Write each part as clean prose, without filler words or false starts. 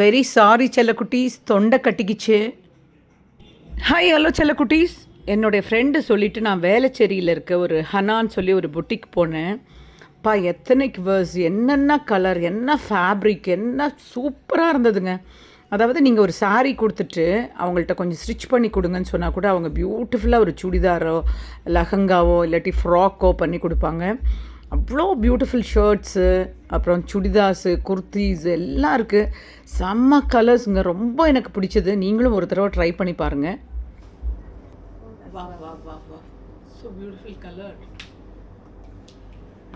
Very sorry செல்லக்குட்டீஸ், தொண்டை கட்டிக்கிச்சு. Hi hello செல்லக்குட்டீஸ். என்னுடைய friend சொல்லிவிட்டு நான் வேளச்சேரியில் இருக்க ஒரு ஹனான்னு சொல்லி ஒரு புட்டிக் போனேன். எத்தனைக்கு வேர்ஸ், என்னென்ன கலர், என்ன ஃபேப்ரிக், என்ன சூப்பராக இருந்ததுங்க. அதாவது நீங்கள் ஒரு சாரீ கொடுத்துட்டு அவங்கள்ட்ட கொஞ்சம் ஸ்டிச் பண்ணி கொடுங்கன்னு சொன்னால் கூட அவங்க பியூட்டிஃபுல்லாக ஒரு சுடிதாரோ லெஹங்காவோ இல்லாட்டி ஃப்ராக்கோ பண்ணி கொடுப்பாங்க. அவ்வளோ பியூட்டிஃபுல் ஷர்ட்ஸு, அப்புறம் சுடிதார்ஸு, குர்த்தீஸ் எல்லாம் இருக்குது. செம்ம கலர்ஸுங்க, ரொம்ப எனக்கு பிடிச்சது. நீங்களும் ஒரு தடவை ட்ரை பண்ணி பாருங்கள். வா வா வா வா, so beautiful colour,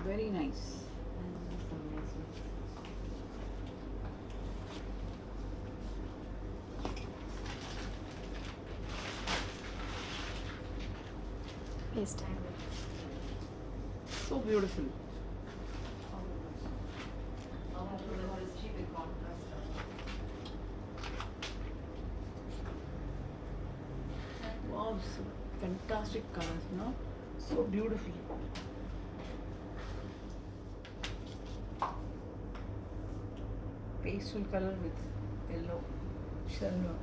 very nice. So beautiful. Wow, so fantastic colors, no? So beautiful. Pastel color with yellow silver.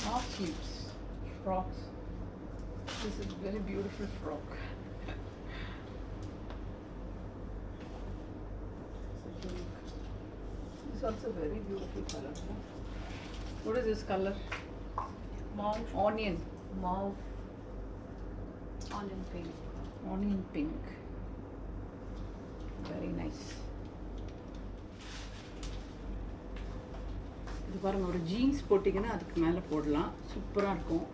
Half sleeves, frocks. This is very beautiful frock. This is also very beautiful color. What is this color? Mauve. Onion. Mauve. Onion pink. Onion pink. Very nice. இது பாருங்கள், ஒரு jeans போட்டிங்கன்னா அதுக்கு மேலே போடலாம், சூப்பராக இருக்கும்.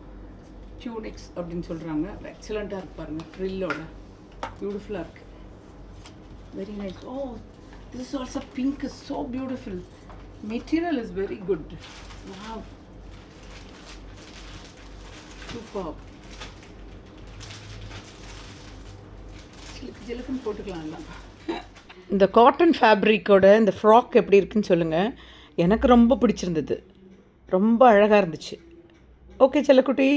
டியூனிக்ஸ் அப்படின்னு சொல்கிறாங்க. எக்ஸலண்ட்டாக இருக்குது பாருங்கள், ஃப்ரில்லோட பியூட்டிஃபுல்லாக இருக்குது. Very nice. Oh, this is also pink, is so beautiful. Material is very good. Wow, super. சிலுக்கு சிலுக்குன்னு போட்டுக்கலாம்ல. இந்த காட்டன் ஃபேப்ரிக்கோட இந்த ஃப்ராக் எப்படி இருக்குன்னு சொல்லுங்கள். எனக்கு ரொம்ப பிடிச்சிருந்தது, ரொம்ப அழகாக இருந்துச்சு. ஓகே செல்லக்குட்டி.